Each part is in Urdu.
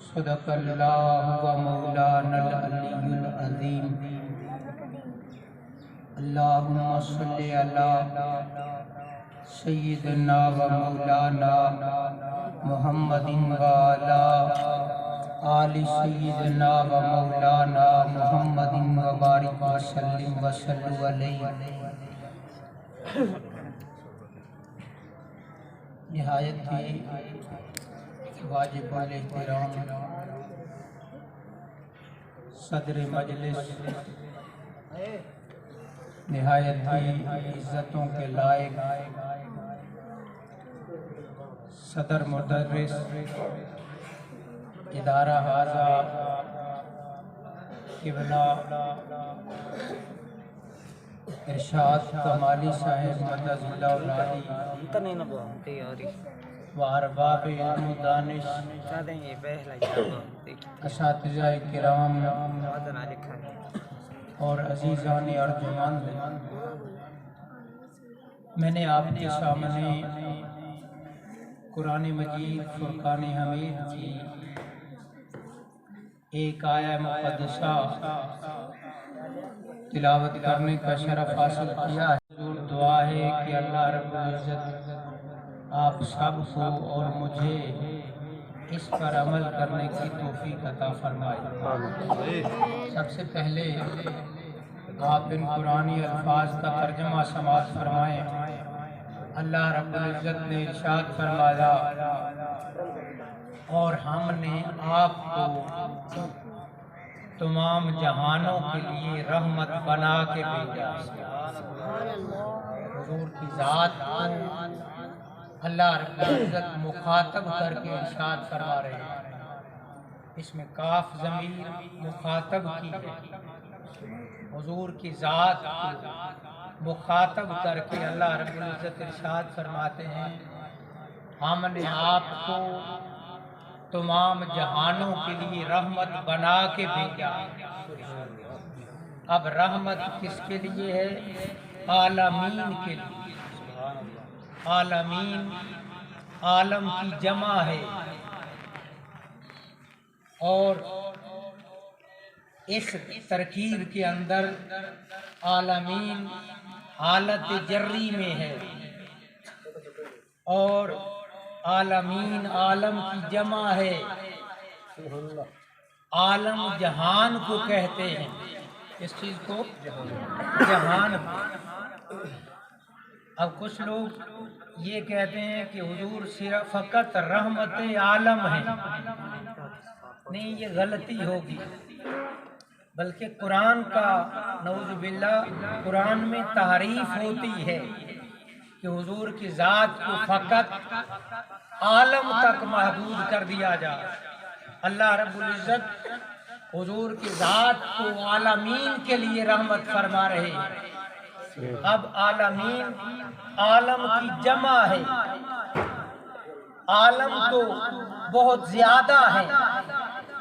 صدق اللہ و مولانا العلی العظیم۔ اللہم صلی علی سیدنا و مولانا محمد و علی آل سیدنا و مولانا محمد و بارک وسلم وصلو علیہ۔ نہایت ہی واجب الاحترام صدر مجلس، نہایت ہی عزتوں کے لائق صدر مدرس ادارہ حاضہ قبلہ ارشاد کمالی صاحب مدد اللہ و ارباب علم و دانش، اساتذہ کرام اور عزیزان ارجمند، میں نے آپ کے سامنے قرآن مجید فرقان حمید کی ایک آیہ مقدسہ تلاوت کرنے کا شرف حاصل کیا ہے۔ حضور دعا ہے کہ اللہ رب العزت آپ سب کو اور مجھے اس پر عمل کرنے کی توفیق عطا فرمائے۔ سب سے پہلے آپ ان قرآنی الفاظ کا ترجمہ سماعت فرمائیں۔ اللہ رب العزت نے ارشاد فرمایا، اور ہم نے آپ کو تمام جہانوں کے لیے رحمت بنا کے بھیجا۔ حضور کی ذات کو اللہ رب العزت مخاطب کر کے ارشاد فرما رہے ہیں۔ اس میں کاف ضمیر مخاطب کی ہے۔ حضور کی ذات کو مخاطب کر کے اللہ رب العزت ارشاد فرماتے ہیں، ہم نے آپ کو تمام جہانوں کے لیے رحمت بنا کے بھیجا۔ اب رحمت کس کے لیے ہے؟ عالمین کے لیے۔ عالمین عالم کی جمع ہے، اور اس ترکیب کے اندر عالمین حالت جری میں ہے، اور عالمین عالم کی جمع ہے۔ عالم جہان کو کہتے ہیں، اس چیز کو جہان۔ اب کچھ لوگ یہ کہتے ہیں کہ حضور صرف فقط رحمت عالم ہے۔ نہیں، یہ غلطی ہوگی، بلکہ قرآن کا نعوذ باللہ قرآن میں تعریف ہوتی ہے کہ حضور کی ذات کو فقط عالم تک محدود کر دیا جائے۔ اللہ رب العزت حضور کی ذات کو عالمین کے لیے رحمت فرما رہے ہیں۔ اب عالمین عالم کی جمع ہے۔ عالم تو بہت زیادہ ہے،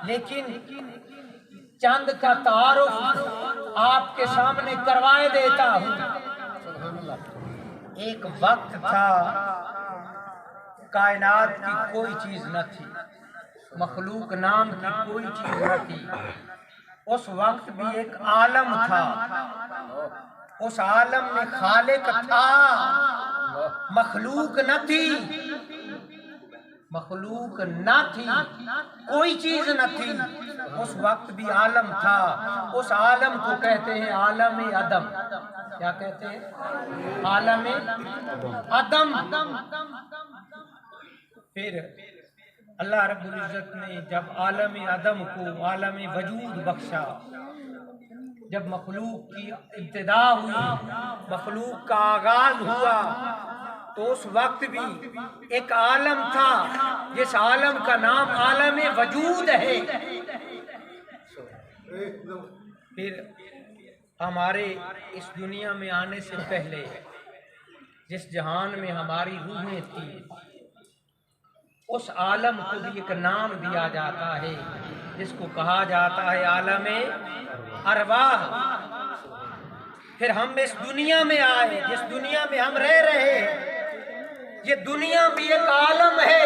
لیکن چند کا تعارف آپ کے سامنے کروائے دیتا ہوں۔ ایک وقت تھا کائنات کی کوئی چیز نہ تھی، مخلوق نام کی کوئی چیز نہ تھی۔ اس وقت بھی ایک عالم تھا، اس عالم میں خالق تھا، مخلوق نہ تھی۔ مخلوق نہ تھی، کوئی چیز نہ تھی، اس وقت بھی عالم تھا۔ اس عالم کو کہتے ہیں عالم عدم۔ کیا کہتے ہیں؟ عالم عدم۔ پھر اللہ رب العزت نے جب عالم عدم کو عالم وجود بخشا، جب مخلوق کی ابتدا ہوئی، مخلوق کا آغاز ہوا، تو اس وقت بھی ایک عالم تھا جس عالم کا نام عالم وجود ہے۔ پھر ہمارے اس دنیا میں آنے سے پہلے جس جہان میں ہماری روحیں تھیں، اس عالم کو بھی ایک نام دیا جاتا ہے جس کو کہا جاتا ہے عالم ارواح۔ پھر ہم اس دنیا میں آئے، جس دنیا میں ہم رہ رہے ہیں، یہ دنیا بھی ایک عالم ہے۔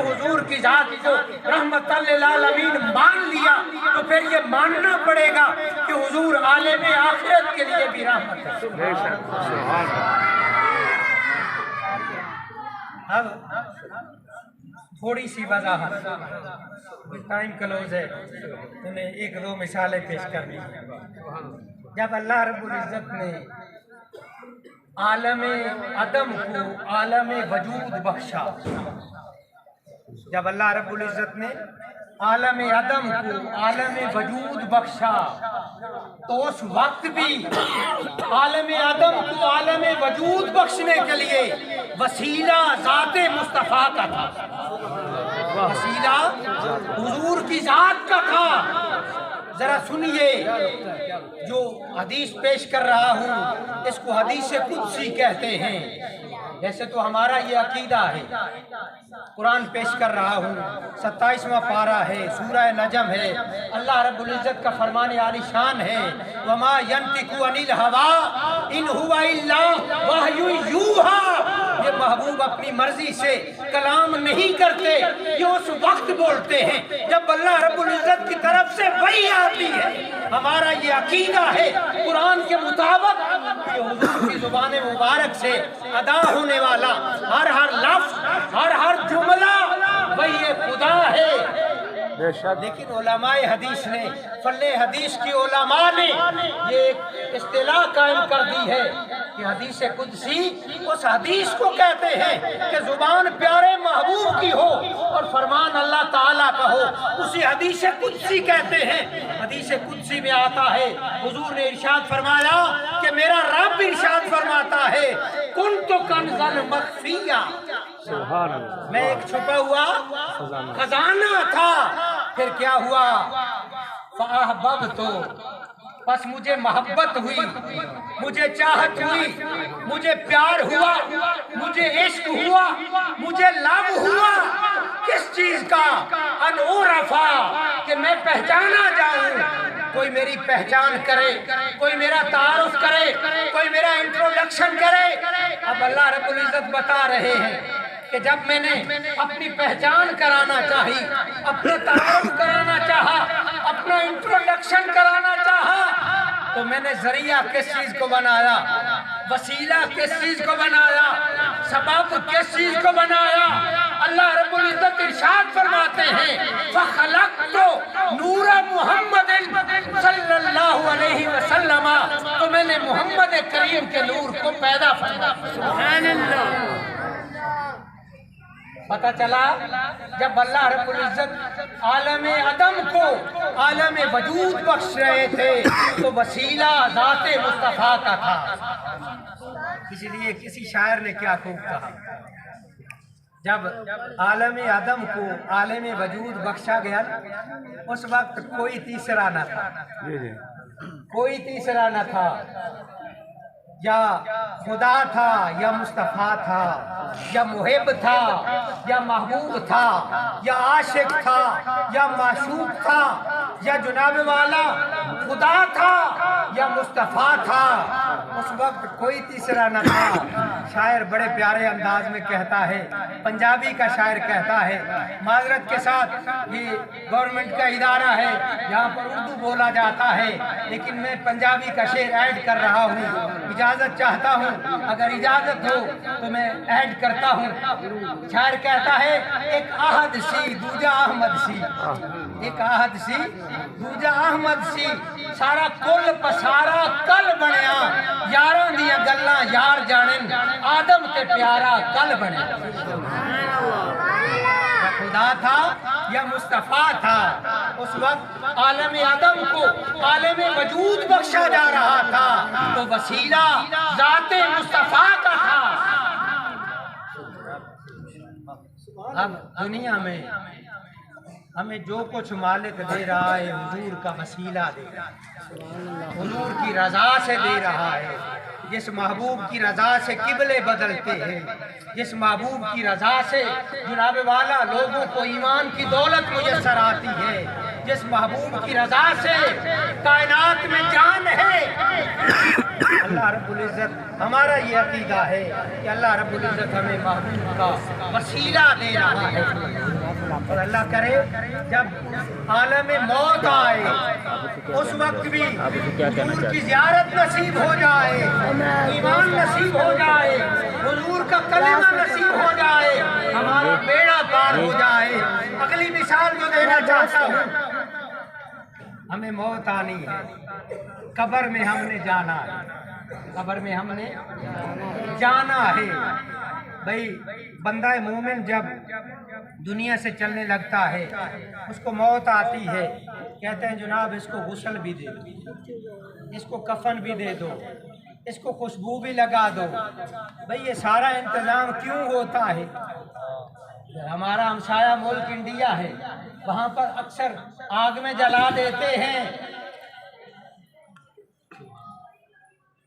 جب حضور کی ذات کو رحمت للعالمین مان لیا تو پھر یہ ماننا پڑے گا کہ حضور عالم آخرت کے لیے بھی رحمت ہے۔ اب تھوڑی سی وضاحت، ٹائم کلوز ہے، تو میں ایک دو مثالیں پیش کرنی ہیں۔ جب اللہ رب العزت نے عالم عدم کو عالم وجود بخشا، جب اللہ رب العزت نے عالم عدم کو عالم وجود بخشا تو اس وقت بھی عالم عدم کو عالم وجود بخشنے کے لیے وسیلہ ذات مصطفیٰ کا تھا، وسیلہ حضور کی ذات کا تھا۔ ذرا سنیے، جو حدیث پیش کر رہا ہوں اس کو حدیث قدسی کہتے ہیں۔ ویسے تو ہمارا یہ عقیدہ ہے، قرآن پیش کر رہا ہوں، 27واں پارہ ہے، سورہ نجم ہے، اللہ رب العزت کا فرمان عالی شان ہے، وما ينطق عن الهوى ان هو الا وحی یوحی۔ یہ محبوب اپنی مرضی سے کلام نہیں کرتے، یہ اس وقت بولتے ہیں جب اللہ رب العزت کی طرف سے وحی آتی ہے۔ ہمارا یہ عقیدہ ہے قرآن کے مطابق کہ حضور کی زبان مبارک سے ادا ہونے والا ہر لفظ، ہر جملہ وحی خدا ہے۔ لیکن علماء حدیث نے، فن حدیث کی علماء نے یہ ایک اصطلاح قائم کر دی ہے کہ حدیث قدسی اس حدیث کو کہتے ہیں کہ زبان پیارے محبوب کی ہو اور فرمان اللہ تعالیٰ کا ہو، اسی حدیث قدسی کہتے ہیں۔ حدیث قدسی میں آتا ہے، حضور نے ارشاد فرمایا کہ میرا رب ارشاد فرماتا ہے کنت کنزا مخفیہ، میں ایک چھپا ہوا خزانہ تھا، پھر کیا ہوا؟ فاحببت، بس مجھے محبت ہوئی، مجھے چاہت ہوئی، مجھے پیار ہوا، مجھے عشق ہوا، مجھے لو ہوا۔ کس چیز کا؟ ان اعرفا، کہ میں پہچانا جاؤں، کوئی میری پہچان کرے، کوئی میرا تعارف کرے، کوئی میرا انٹروڈکشن کرے۔ اب اللہ رب العزت بتا رہے ہیں کہ جب میں نے اپنی پہچان کرانا چاہی، اپنا تعارف کرانا چاہا، اپنا انٹروڈکشن کرانا چاہا، تو میں نے ذریعہ کس چیز کو بنایا؟ وسیلہ کس چیز کو بنایا؟ سبب کس چیز کو بنایا؟ اللہ رب العزت ارشاد فرماتے ہیں فَخَلَقْتُ نُورَ مُحَمَّدٍ صلی اللہ علیہ وسلم، تو میں نے محمد کریم کے نور کو پیدا فرمایا۔ سبحان اللہ۔ پتہ چلا جب اللہ رب العزت عالم عدم کو عالم وجود بخش رہے تھے تو وسیلہ ذات مصطفیٰ کا تھا۔ اس لیے کسی شاعر نے کیا خوب کہا، جب عالم عدم کو عالم وجود بخشا گیا اس وقت کوئی تیسرا نہ تھا، کوئی تیسرا نہ تھا، یا خدا تھا، یا مصطفیٰ تھا، یا محب تھا، یا محبوب تھا، یا عاشق تھا، یا معشوق تھا، یا جناب والا خدا تھا، یا مصطفیٰ تھا۔ اس وقت کوئی تیسرا نہ تھا۔ شاعر بڑے پیارے انداز میں کہتا ہے، پنجابی کا شاعر کہتا ہے، معذرت کے ساتھ یہ گورنمنٹ کا ادارہ ہے، یہاں پر اردو بولا جاتا ہے، لیکن میں پنجابی کا شعر ایڈ کر رہا ہوں، اجازت چاہتا ہوں، اگر اجازت ہو تو میں ایڈ کرتا ہوں۔ شاعر کہتا ہے ایک آہد سی دوجا احمد سی، ایک آہد سی دوجا احمد سی، سارا کل پسارا کل بنیا، یاراں دیاں گلاں یار جانن، آدم تے پیارا کل بنیا۔ خدا تھا یا مصطفیٰ تھا، اس وقت عالم عدم کو عالم وجود بخشا جا رہا تھا تو وسیلہ ذات مصطفیٰ کا تھا۔ اب دنیا میں ہمیں جو کچھ مالک دے رہا ہے حضور کا وسیلہ دے رہا ہے، حضور کی رضا سے دے رہا ہے۔ جس محبوب کی رضا سے قبلے بدلتے ہیں، جس محبوب کی رضا سے جناب والا لوگوں کو ایمان کی دولت میسر آتی ہے، جس محبوب کی رضا سے کائنات میں جان ہے، اللہ رب العزت، ہمارا یہ عقیدہ ہے کہ اللہ رب العزت ہمیں محبوب کا وسیلہ دے رہا ہے، اور اللہ کرے جب عالم موت آئے اس وقت بھی حضور کی زیارت نصیب ہو جائے، ایمان نصیب ہو جائے، حضور کا کلمہ نصیب ہو جائے، ہمارا بیڑا پار ہو جائے۔ اگلی مثال جو دینا چاہتا ہوں، ہمیں موت آنی ہے، قبر میں ہم نے جانا ہے، قبر میں ہم نے جانا ہے۔ بھائی بندہ مومن جب دنیا سے چلنے لگتا ہے، اس کو موت آتی ہے، کہتے ہیں جناب اس کو غسل بھی دے دو، اس کو کفن بھی دے دو، اس کو خوشبو بھی لگا دو۔ بھائی یہ سارا انتظام کیوں ہوتا ہے؟ ہمارا ہمسایہ ملک انڈیا ہے، وہاں پر اکثر آگ میں جلا دیتے ہیں،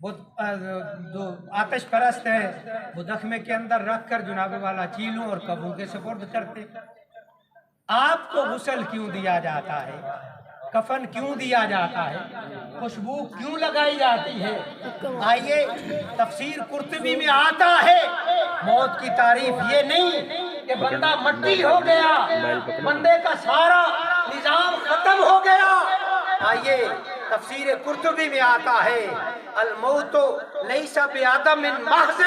وہ جو آتش پرست ہے وہ دخمے کے اندر رکھ کر جناب والا چیلوں اور کبوں کے سپرد کرتے۔ آپ کو غسل کیوں دیا جاتا ہے؟ کفن کیوں دیا جاتا ہے؟ خوشبو کیوں لگائی جاتی ہے؟ آئیے تفسیر قرطبی میں آتا ہے موت کی تعریف یہ نہیں کہ بندہ مٹی ہو گیا، بندے کا سارا نظام ختم ہو گیا۔ آئیے تفسیر قرطبی میں آتا ہے الموت لیس بعدم محض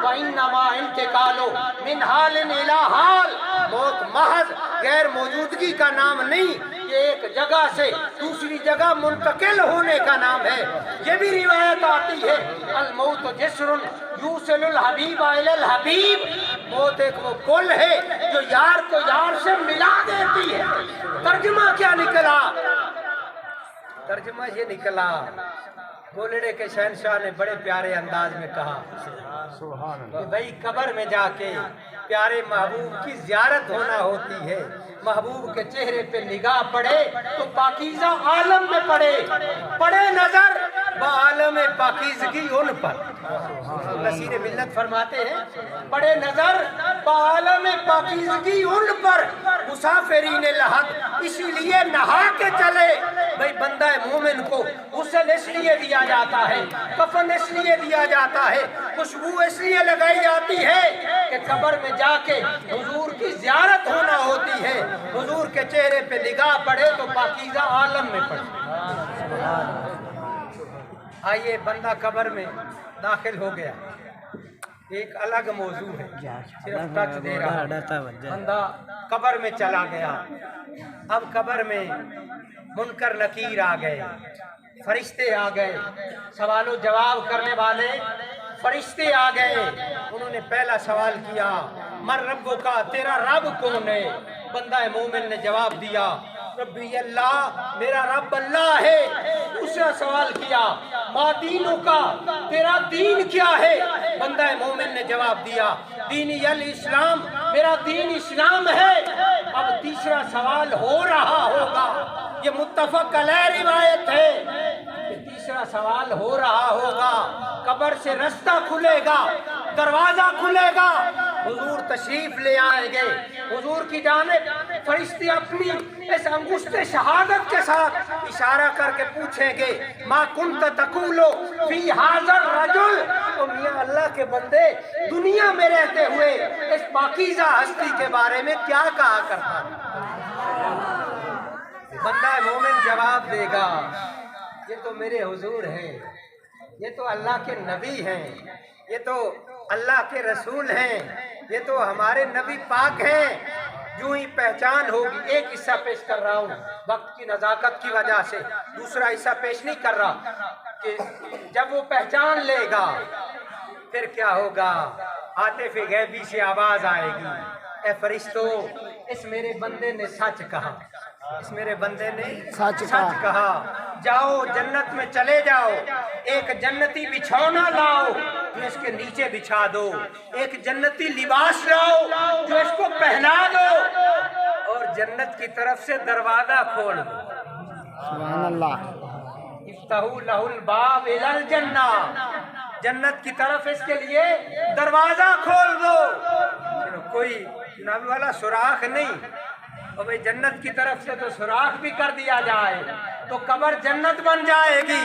وانما انتقال من حال الى حال، موت محض غیر موجودگی کا نام نہیں، یہ ایک جگہ سے دوسری جگہ منتقل ہونے کا نام ہے۔ یہ بھی روایت آتی ہے الموت جسر یوصل الحبیب الی الحبیب، موت ایک وہ پل ہے جو یار کو یار سے ملا دیتی ہے۔ ترجمہ کیا نکلا؟ ترجمہ یہ نکلا، گولڑے کے شہنشاہ نے بڑے پیارے انداز میں کہا کہ بھائی قبر میں جا کے پیارے محبوب کی زیارت ہونا ہوتی ہے، محبوب کے چہرے پہ نگاہ پڑے تو پاکیزہ عالم میں پڑے نظر بعالم پاکیزگی ان پر۔ نصیر ملت فرماتے ہیں پڑے نظر بعالم پاکیزگی ان پر، مسافرین لحد اسی لیے نہا کے چلے۔ بھئی بندہ مومن کو غسل اس لیے دیا جاتا ہے، کفن اس لیے دیا جاتا ہے، خوشبو اس لیے لگائی جاتی ہے کہ قبر میں جا کے حضور کی زیارت ہونا ہوتی ہے، حضور کے چہرے پہ نگاہ پڑے تو پاکیزہ عالم میں پڑے۔ آئیے بندہ قبر میں داخل ہو گیا، ایک الگ موضوع ہے، صرف ٹچ دے رہا، بندہ قبر میں چلا گیا۔ اب قبر میں منکر نکیر آ گئے، فرشتے آ گئے، سوال و جواب کرنے والے فرشتے آ گئے۔ انہوں نے پہلا سوال کیا من ربو کا، تیرا رب کون ہے؟ بندہ مومن نے جواب دیا ربی اللہ، میرا رب اللہ ہے۔ دوسرا سوال کیا ما دینو کا، تیرا دین کیا ہے؟ بندہ مومن نے جواب دیا دینی الاسلام، میرا دین اسلام ہے۔ اب تیسرا سوال ہو رہا ہوگا، یہ متفق علیہ روایت ہے کہ تیسرا سوال ہو رہا ہوگا، قبر سے رستہ کھلے گا، دروازہ کھلے گا، حضور تشریف لے آئیں گے، حضور کی جانب فرشتے اپنی اس انگشت شہادت کے ساتھ اشارہ کر کے پوچھیں گے ما کنت تقولو فی حاضر رجل، تو میاں اللہ کے بندے دنیا میں رہتے ہوئے اس پاکیزہ ہستی کے بارے میں کیا کہا کرتا ہے؟ بندہ مومن جواب دے گا یہ تو میرے حضور ہیں، یہ تو اللہ کے نبی ہیں، یہ تو اللہ کے رسول ہیں، یہ تو ہمارے نبی پاک ہیں۔ جو ہی پہچان ہوگی، ایک حصہ پیش کر رہا ہوں وقت کی نزاکت کی وجہ سے، دوسرا حصہ پیش نہیں کر رہا، کہ جب وہ پہچان لے گا پھر کیا ہوگا؟ عاطف غیبی سے آواز آئے گی اے فرشتو، اس میرے بندے نے سچ کہا، اس میرے بندے نے سچ کہا، جاؤ جنت میں چلے جاؤ، ایک جنتی بچھونا لاؤ جو اس کے نیچے بچھا دو، ایک جنتی لباس لاؤ جو اس کو پہنا دو، اور جنت کی طرف سے دروازہ کھول دو۔ سبحان اللہ، افتحوا لہ الباب الی الجنہ، جنت کی طرف اس کے لیے دروازہ کھول دو۔ کوئی جناب والا سوراخ نہیں، اور بھئی جنت کی طرف سے تو سوراخ بھی کر دیا جائے تو قبر جنت بن جائے گی،